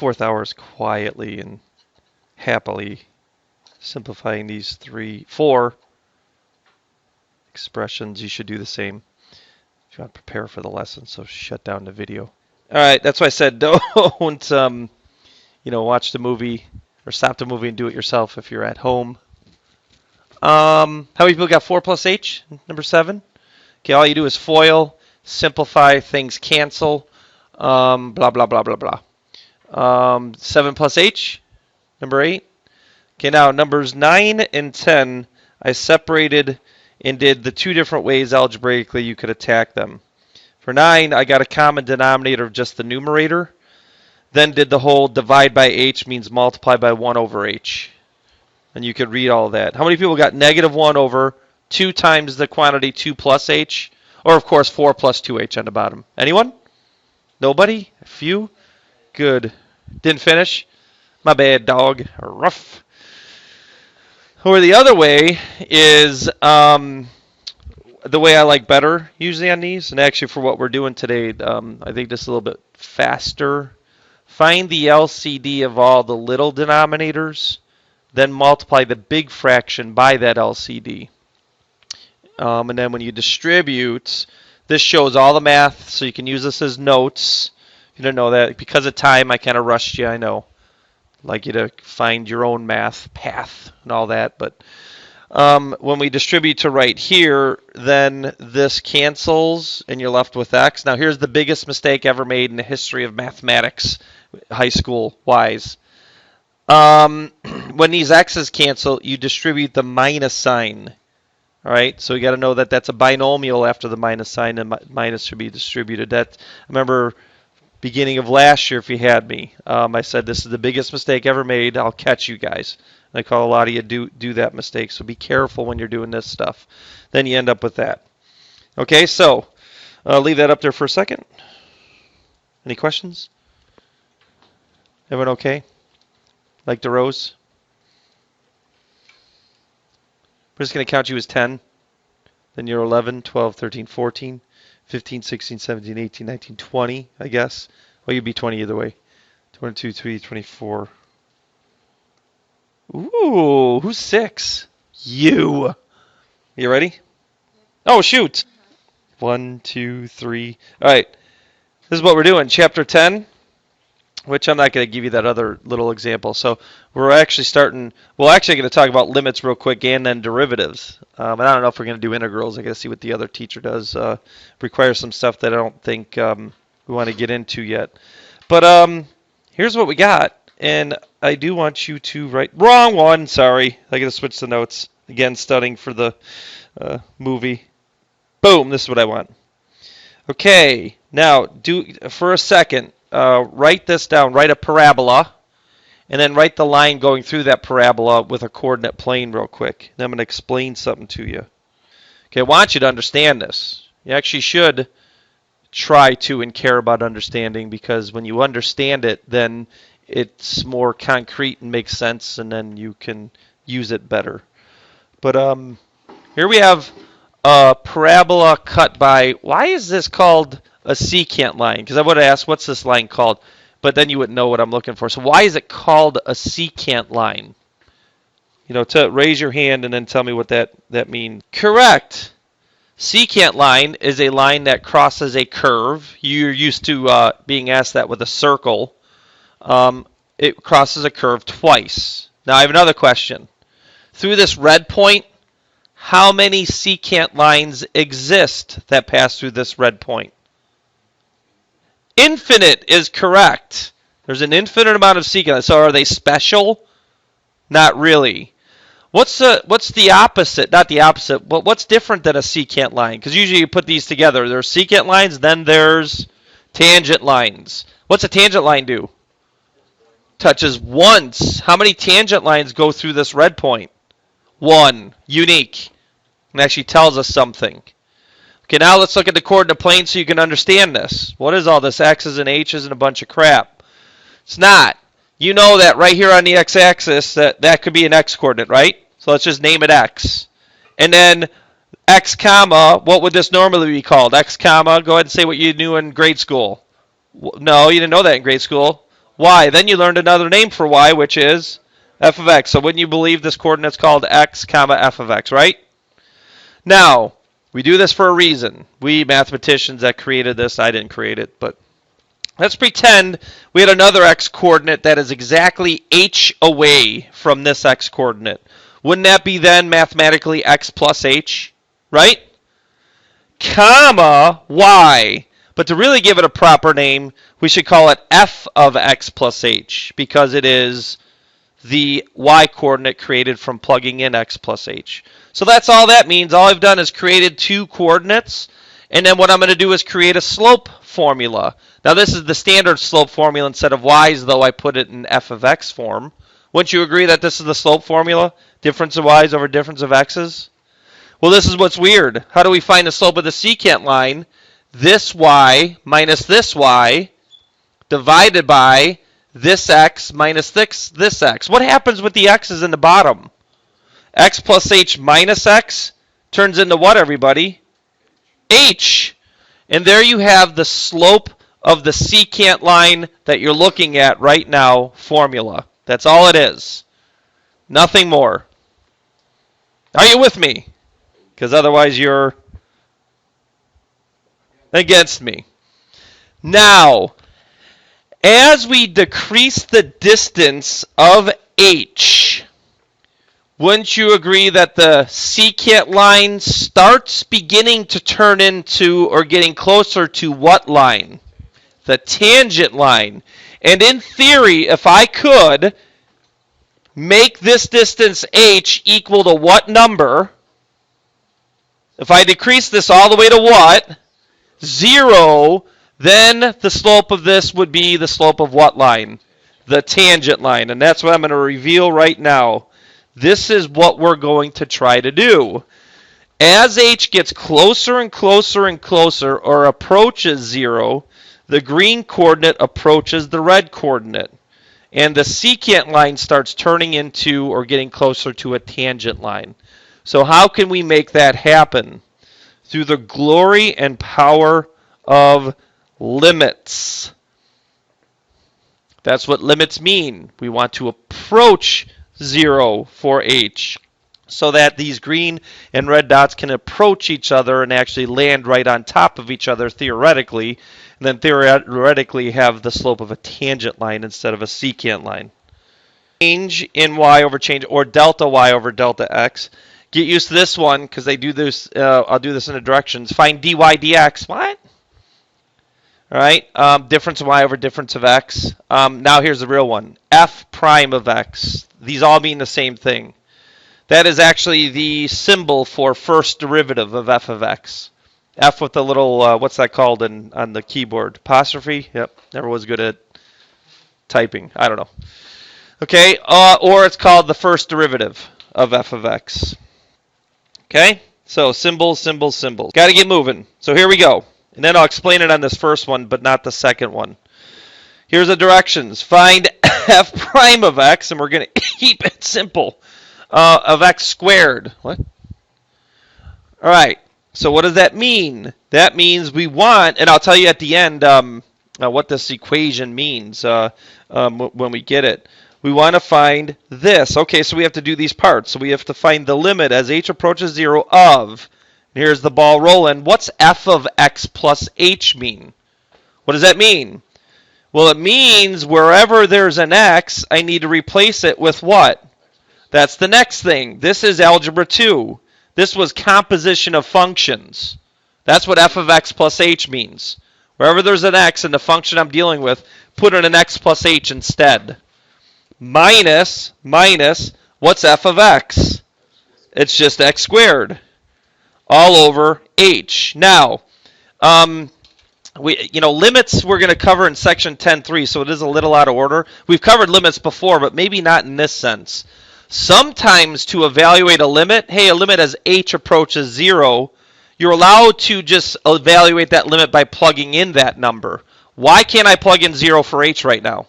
4th hour is quietly and happily simplifying these 4 expressions. You should do the same if you want to prepare for the lesson, so shut down the video. All right, that's why I said don't, watch the movie or stop the movie and do it yourself if you're at home. How many people got 4 plus h, number 7? Okay, all you do is FOIL, simplify, things cancel, blah, blah, blah, blah, blah. 7 plus h, number 8. Okay, now numbers 9 and 10, I separated and did the 2 different ways algebraically you could attack them. For 9, I got a common denominator of just the numerator, then did the whole divide by h means multiply by 1 over h. And you could read all that. How many people got negative 1 over 2 times the quantity 2 plus h? Or, of course, 4 plus 2h on the bottom. Anyone? Nobody? A few? Good. Didn't finish? My bad, dog. Rough. Or the other way is the way I like better usually on these. And actually for what we're doing today, I think this is a little bit faster. Find the LCD of all the little denominators, then multiply the big fraction by that LCD. And then when you distribute, this shows all the math, so you can use this as notes. If you didn't know that, because of time, I kind of rushed you, I know. I'd like you to find your own math path and all that. But when we distribute to right here, then this cancels, and you're left with x. Now, here's the biggest mistake ever made in the history of mathematics, high school-wise. When these x's cancel, you distribute the minus sign. All right, so you got to know that that's a binomial after the minus sign, and minus should be distributed. I remember beginning of last year, if you had me, I said this is the biggest mistake ever made. I'll catch you guys. And I call a lot of you do that mistake, so be careful when you're doing this stuff. Then you end up with that. Okay, so leave that up there for a second. Any questions? Everyone okay? Like the rows? We're just going to count you as 10. Then you're 11, 12, 13, 14, 15, 16, 17, 18, 19, 20, I guess. Well, you'd be 20 either way. 22, 23, 24. Ooh, who's 6? You. You ready? Oh, shoot. 1, 2, 3. All right. This is what we're doing. Chapter 10. Which I'm not going to give you that other little example. So we're actually we're actually going to talk about limits real quick and then derivatives. And I don't know if we're going to do integrals. I got to see what the other teacher does. Requires some stuff that I don't think we want to get into yet. But here's what we got. And I do want you to write, wrong one, sorry. I got to switch the notes. Again, studying for the movie. Boom, this is what I want. Okay, now for a second. Write this down. Write a parabola, and then write the line going through that parabola with a coordinate plane real quick. And I'm going to explain something to you. Okay, I want you to understand this. You actually should try to and care about understanding, because when you understand it, then it's more concrete and makes sense, and then you can use it better. But here we have a parabola cut by, why is this called a secant line? Because I would have asked, what's this line called? But then you wouldn't know what I'm looking for. So why is it called a secant line? To raise your hand and then tell me what that means. Correct. Secant line is a line that crosses a curve. You're used to being asked that with a circle. It crosses a curve twice. Now I have another question. Through this red point, how many secant lines exist that pass through this red point? Infinite is correct. There's an infinite amount of secant lines. So are they special? Not really. What's the opposite? Not the opposite, but what's different than a secant line? Because usually you put these together. There's secant lines, then there's tangent lines. What's a tangent line do? Touches once. How many tangent lines go through this red point? 1. Unique. It actually tells us something. Okay, now let's look at the coordinate plane so you can understand this. What is all this X's and H's and a bunch of crap? It's not. You know that right here on the x-axis, that could be an x coordinate, right? So let's just name it x. And then x comma, what would this normally be called? X comma, go ahead and say what you knew in grade school. No, you didn't know that in grade school. y. Then you learned another name for y, which is f of x. So wouldn't you believe this coordinate's called x comma f of x, right? Now, we do this for a reason. We mathematicians that created this, I didn't create it, but let's pretend we had another x coordinate that is exactly h away from this x coordinate. Wouldn't that be then mathematically x plus h, right? Comma y. But to really give it a proper name, we should call it f of x plus h, because it is the y coordinate created from plugging in x plus h. So that's all that means. All I've done is created two coordinates, and then what I'm going to do is create a slope formula. Now this is the standard slope formula. Instead of y's, though, I put it in f of x form. Wouldn't you agree that this is the slope formula? Difference of y's over difference of x's? Well, this is what's weird. How do we find the slope of the secant line? This y minus this y divided by this x minus this x. What happens with the x's in the bottom? X plus h minus x turns into what, everybody? H. And there you have the slope of the secant line that you're looking at right now formula. That's all it is. Nothing more. Are you with me? Because otherwise you're against me. Now, as we decrease the distance of h, wouldn't you agree that the secant line starts beginning to turn into or getting closer to what line? The tangent line. And in theory, if I could make this distance h equal to what number? If I decrease this all the way to what? 0, then the slope of this would be the slope of what line? The tangent line. And that's what I'm going to reveal right now. This is what we're going to try to do. As h gets closer and closer and closer, or approaches 0, the green coordinate approaches the red coordinate. And the secant line starts turning into or getting closer to a tangent line. So how can we make that happen? Through the glory and power of limits. That's what limits mean. We want to approach 0 for h so that these green and red dots can approach each other and actually land right on top of each other theoretically, and then theoretically have the slope of a tangent line instead of a secant line. Change in y over change, or delta y over delta x. Get used to this one because they do this. I'll do this in the directions. Find dy dx. What? All right. Difference of y over difference of x. Now here's the real one. F prime of x. These all mean the same thing. That is actually the symbol for first derivative of f of x. F with the little, what's that called on the keyboard? Apostrophe? Yep. Never was good at typing. I don't know. Okay. Or it's called the first derivative of f of x. Okay, so symbols, symbols, symbols. Got to get moving. So here we go. And then I'll explain it on this first one, but not the second one. Here's the directions. Find f prime of x, and we're going to keep it simple, of x squared. What? All right, so what does that mean? That means we want, and I'll tell you at the end what this equation means when we get it. We want to find this. Okay, so we have to do these parts. So we have to find the limit as h approaches 0 of, and here's the ball rolling. What's f of x plus h mean? What does that mean? Well, it means wherever there's an x, I need to replace it with what? That's the next thing. This is algebra 2. This was composition of functions. That's what f of x plus h means. Wherever there's an x in the function I'm dealing with, put in an x plus h instead. Minus, what's f of x? It's just x squared all over h. Now, limits we're going to cover in section 10.3, so it is a little out of order. We've covered limits before, but maybe not in this sense. Sometimes to evaluate a limit, a limit as h approaches 0, you're allowed to just evaluate that limit by plugging in that number. Why can't I plug in 0 for h right now?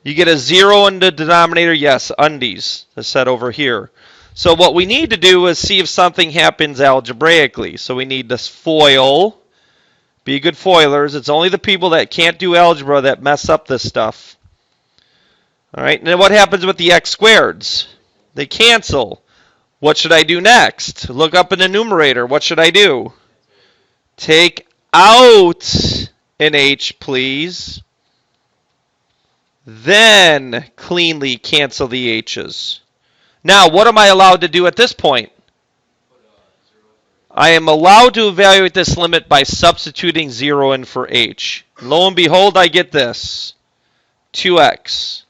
You get a 0 in the denominator, yes, undies, is set over here. So what we need to do is see if something happens algebraically. So we need this FOIL. Be good FOILers. It's only the people that can't do algebra that mess up this stuff. All right, and then what happens with the x squareds? They cancel. What should I do next? Look up in the numerator. What should I do? Take out an h, please. Then cleanly cancel the h's. Now, what am I allowed to do at this point? I am allowed to evaluate this limit by substituting 0 in for h. Lo and behold, I get this. 2x.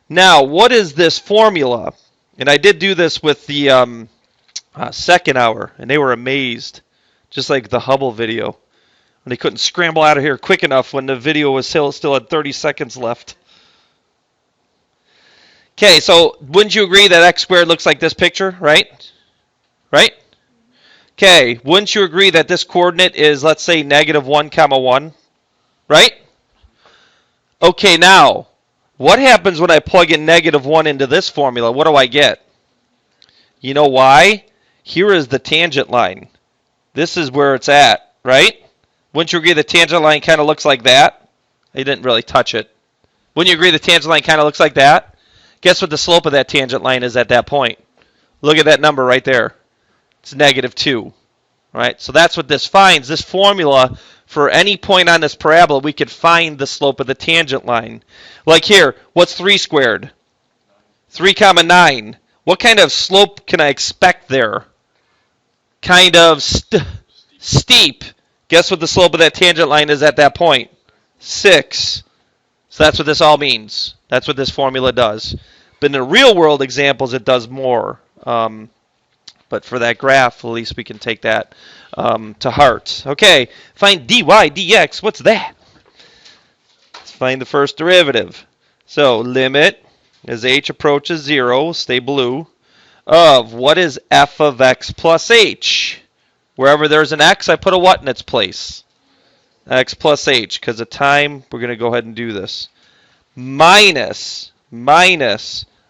Now, what is this formula? And I did do this with the second hour, and they were amazed. Just like the Hubble video. And they couldn't scramble out of here quick enough when the video was still had 30 seconds left. Okay, so wouldn't you agree that x squared looks like this picture, right? Right? Okay, wouldn't you agree that this coordinate is, let's say, negative 1, comma 1? Right? Okay, now, what happens when I plug in negative 1 into this formula? What do I get? You know why? Here is the tangent line. This is where it's at, right? Wouldn't you agree the tangent line kind of looks like that? I didn't really touch it. Wouldn't you agree the tangent line kind of looks like that? Guess what the slope of that tangent line is at that point? Look at that number right there. It's negative 2. Right? So that's what this finds. This formula, for any point on this parabola, we could find the slope of the tangent line. Like here, what's 3 squared? 3 comma 9. What kind of slope can I expect there? Kind of steep. Guess what the slope of that tangent line is at that point? 6. So that's what this all means. That's what this formula does. But in the real world examples, it does more. But for that graph, at least we can take that to heart. Okay, find dy dx. What's that? Let's find the first derivative. So limit as h approaches 0, stay blue, of what is f of x plus h? Wherever there's an x, I put a what in its place? X plus h, because of time, we're going to go ahead and do this. Minus,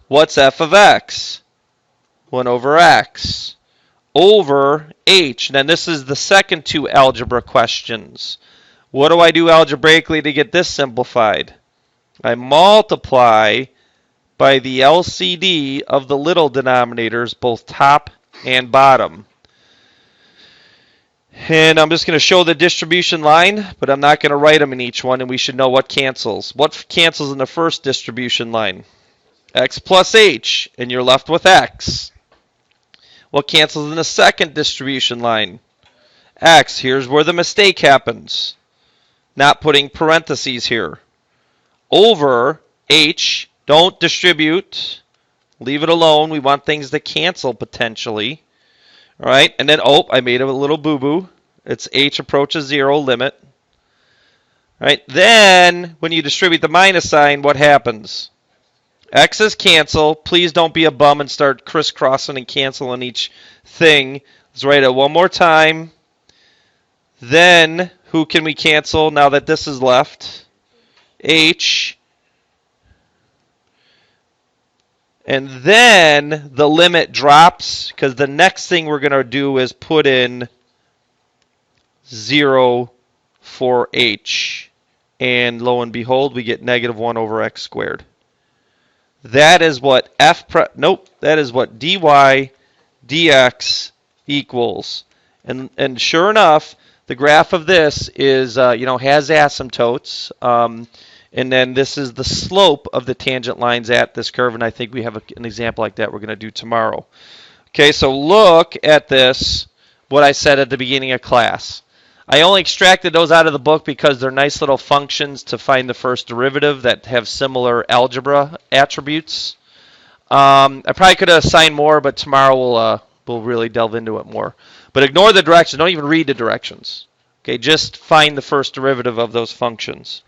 what's f of x? 1 over x over h. Now this is the second two algebra questions. What do I do algebraically to get this simplified? I multiply by the LCD of the little denominators, both top and bottom. And I'm just going to show the distribution line, but I'm not going to write them in each one, and we should know what cancels. What cancels in the first distribution line? X plus h, and you're left with x. What cancels in the second distribution line? X. Here's where the mistake happens. Not putting parentheses here. Over h. Don't distribute. Leave it alone. We want things to cancel potentially. All right, and then, I made a little boo-boo. It's h approaches 0, limit. All right, then when you distribute the minus sign, what happens? X's cancel. Please don't be a bum and start crisscrossing and canceling each thing. Let's write it one more time. Then, who can we cancel now that this is left? H. And then the limit drops because the next thing we're going to do is put in 0 for h. And lo and behold, we get negative 1 over x squared. That is what that is what dy dx equals. And sure enough, the graph of this is has asymptotes. And then this is the slope of the tangent lines at this curve, and I think we have an example like that we're going to do tomorrow. Okay, so look at this, what I said at the beginning of class. I only extracted those out of the book because they're nice little functions to find the first derivative that have similar algebra attributes. I probably could have assigned more, but tomorrow we'll really delve into it more. But ignore the directions. Don't even read the directions. Okay, just find the first derivative of those functions.